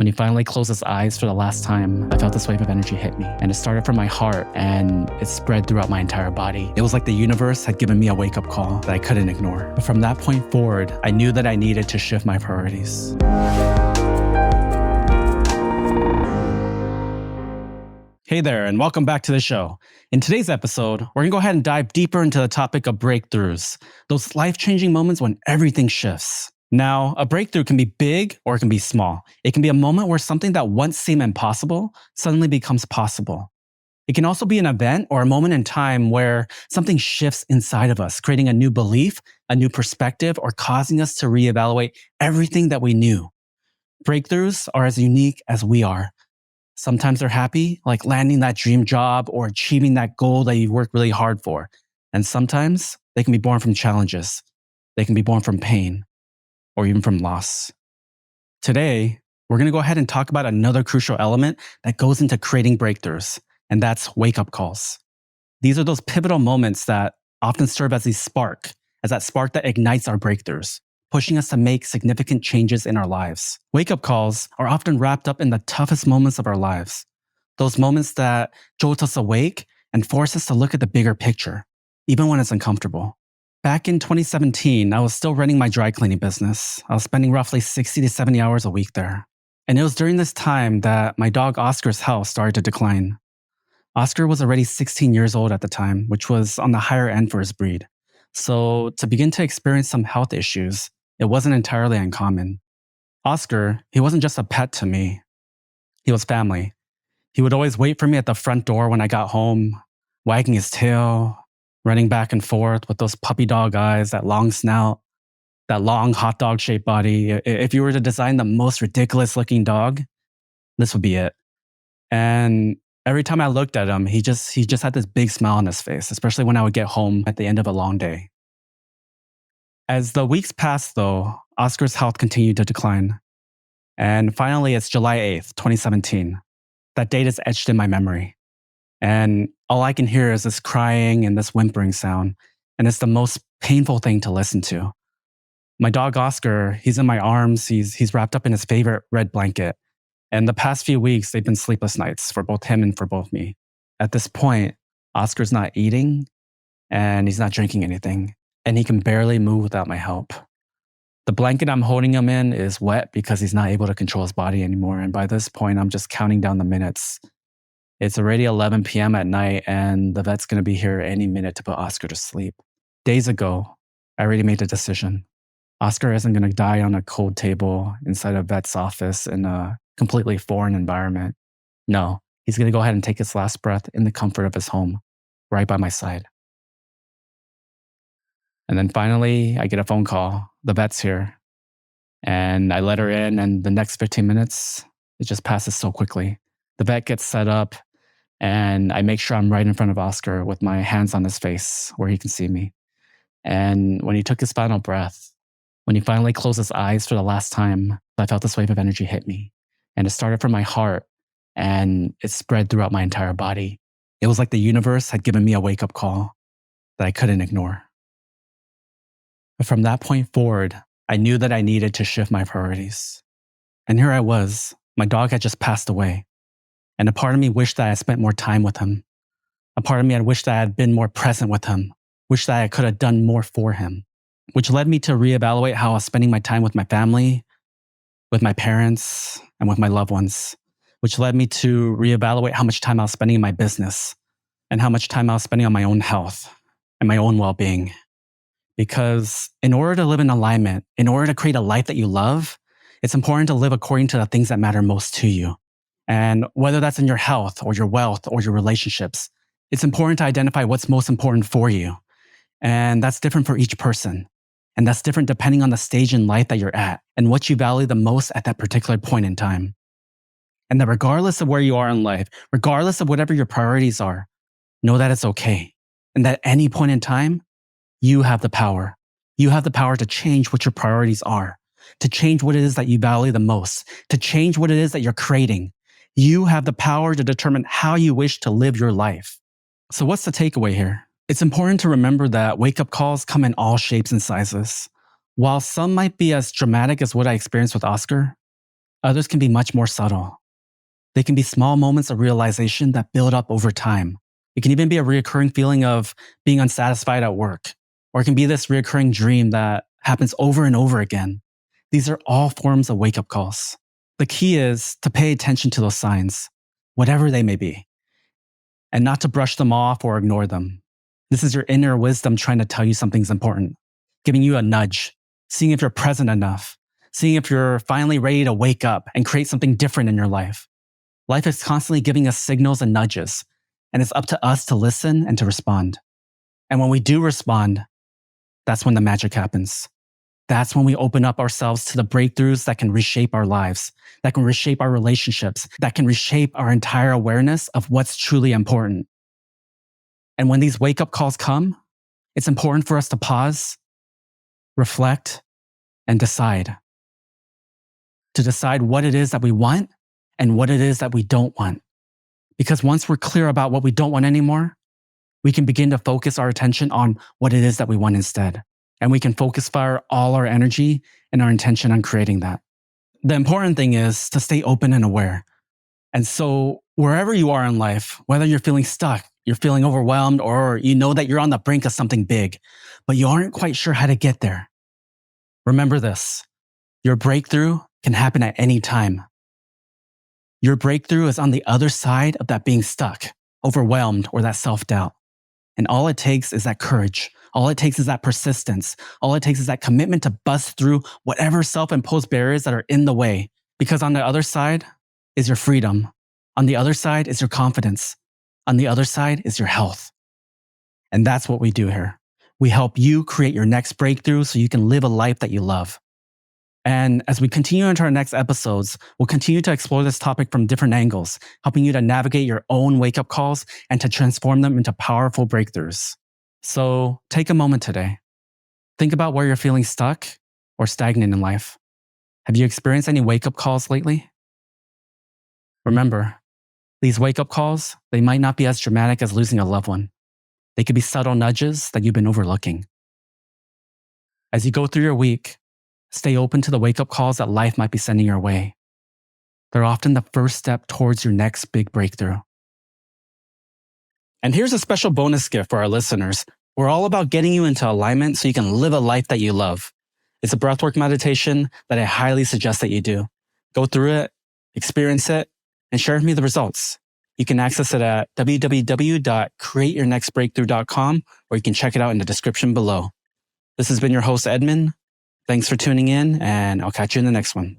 When he finally closed his eyes for the last time, I felt this wave of energy hit me, and it started from my heart and it spread throughout my entire body. It was like the universe had given me a wake-up call that I couldn't ignore. But from that point forward, I knew that I needed to shift my priorities. Hey there, and welcome back to the show. In today's episode, we're gonna go ahead and dive deeper into the topic of breakthroughs, those life-changing moments when everything shifts. Now, a breakthrough can be big or it can be small. It can be a moment where something that once seemed impossible suddenly becomes possible. It can also be an event or a moment in time where something shifts inside of us, creating a new belief, a new perspective, or causing us to reevaluate everything that we knew. Breakthroughs are as unique as we are. Sometimes they're happy, like landing that dream job or achieving that goal that you worked really hard for. And sometimes they can be born from challenges. They can be born from pain or even from loss. Today, we're going to go ahead and talk about another crucial element that goes into creating breakthroughs, and that's wake-up calls. These are those pivotal moments that often serve as that spark that ignites our breakthroughs, pushing us to make significant changes in our lives. Wake-up calls are often wrapped up in the toughest moments of our lives, those moments that jolt us awake and force us to look at the bigger picture, even when it's uncomfortable. Back in 2017, I was still running my dry cleaning business. I was spending roughly 60 to 70 hours a week there. And it was during this time that my dog Oscar's health started to decline. Oscar was already 16 years old at the time, which was on the higher end for his breed. So to begin to experience some health issues, it wasn't entirely uncommon. Oscar, he wasn't just a pet to me. He was family. He would always wait for me at the front door when I got home, wagging his tail, running back and forth with those puppy dog eyes, that long snout, that long hot dog shaped body. If you were to design the most ridiculous looking dog, this would be it. And every time I looked at him, he just had this big smile on his face, especially when I would get home at the end of a long day. As the weeks passed though, Oscar's health continued to decline. And finally, it's July 8th, 2017. That date is etched in my memory. And all I can hear is this crying and this whimpering sound. And it's the most painful thing to listen to. My dog Oscar, he's in my arms. He's wrapped up in his favorite red blanket. And the past few weeks, they've been sleepless nights for both him and for both me. At this point, Oscar's not eating and he's not drinking anything. And he can barely move without my help. The blanket I'm holding him in is wet because he's not able to control his body anymore. And by this point, I'm just counting down the minutes. It's already 11 p.m. at night, and the vet's going to be here any minute to put Oscar to sleep. Days ago, I already made the decision. Oscar isn't going to die on a cold table inside a vet's office in a completely foreign environment. No, he's going to go ahead and take his last breath in the comfort of his home, right by my side. And then finally, I get a phone call. The vet's here. And I let her in, and the next 15 minutes, it just passes so quickly. The vet gets set up, and I make sure I'm right in front of Oscar with my hands on his face where he can see me. And when he took his final breath, when he finally closed his eyes for the last time, I felt this wave of energy hit me. And it started from my heart, and it spread throughout my entire body. It was like the universe had given me a wake-up call that I couldn't ignore. But from that point forward, I knew that I needed to shift my priorities. And here I was, my dog had just passed away. And a part of me wished that I had spent more time with him. A part of me had wished that I had been more present with him, wished that I could have done more for him, which led me to reevaluate how I was spending my time with my family, with my parents, and with my loved ones, which led me to reevaluate how much time I was spending in my business and how much time I was spending on my own health and my own well-being. Because in order to live in alignment, in order to create a life that you love, it's important to live according to the things that matter most to you. And whether that's in your health or your wealth or your relationships, it's important to identify what's most important for you. And that's different for each person. And that's different depending on the stage in life that you're at and what you value the most at that particular point in time. And that regardless of where you are in life, regardless of whatever your priorities are, know that it's okay. And that at any point in time, you have the power. You have the power to change what your priorities are, to change what it is that you value the most, to change what it is that you're creating. You have the power to determine how you wish to live your life. So what's the takeaway here? It's important to remember that wake-up calls come in all shapes and sizes. While some might be as dramatic as what I experienced with Oscar, Others can be much more subtle. They can be small moments of realization that build up over time. It can even be a reoccurring feeling of being unsatisfied at work, or it can be this reoccurring dream that happens over and over again. These are all forms of wake up calls. The key is to pay attention to those signs, whatever they may be, and not to brush them off or ignore them. This is your inner wisdom trying to tell you something's important, giving you a nudge, seeing if you're present enough, seeing if you're finally ready to wake up and create something different in your life. Life is constantly giving us signals and nudges, and it's up to us to listen and to respond. And when we do respond, that's when the magic happens. That's when we open up ourselves to the breakthroughs that can reshape our lives, that can reshape our relationships, that can reshape our entire awareness of what's truly important. And when these wake-up calls come, it's important for us to pause, reflect, and decide. To decide what it is that we want and what it is that we don't want. Because once we're clear about what we don't want anymore, we can begin to focus our attention on what it is that we want instead. And we can focus all our energy and our intention on creating that. The important thing is to stay open and aware. And so wherever you are in life, whether you're feeling stuck, you're feeling overwhelmed, or you know that you're on the brink of something big, but you aren't quite sure how to get there, remember this: your breakthrough can happen at any time. Your breakthrough is on the other side of that being stuck, overwhelmed, or that self-doubt. And all it takes is that courage. All it takes is that persistence. All it takes is that commitment to bust through whatever self-imposed barriers that are in the way. Because on the other side is your freedom. On the other side is your confidence. On the other side is your health. And that's what we do here. We help you create your next breakthrough so you can live a life that you love. And as we continue into our next episodes, we'll continue to explore this topic from different angles, helping you to navigate your own wake-up calls and to transform them into powerful breakthroughs. So take a moment today. Think about where you're feeling stuck or stagnant in life. Have you experienced any wake-up calls lately? Remember, these wake-up calls, they might not be as dramatic as losing a loved one. They could be subtle nudges that you've been overlooking. As you go through your week, stay open to the wake-up calls that life might be sending your way. They're often the first step towards your next big breakthrough. And here's a special bonus gift for our listeners. We're all about getting you into alignment so you can live a life that you love. It's a breathwork meditation that I highly suggest that you do. Go through it, experience it, and share with me the results. You can access it at www.createyournextbreakthrough.com, or you can check it out in the description below. This has been your host, Edmund. Thanks for tuning in, and I'll catch you in the next one.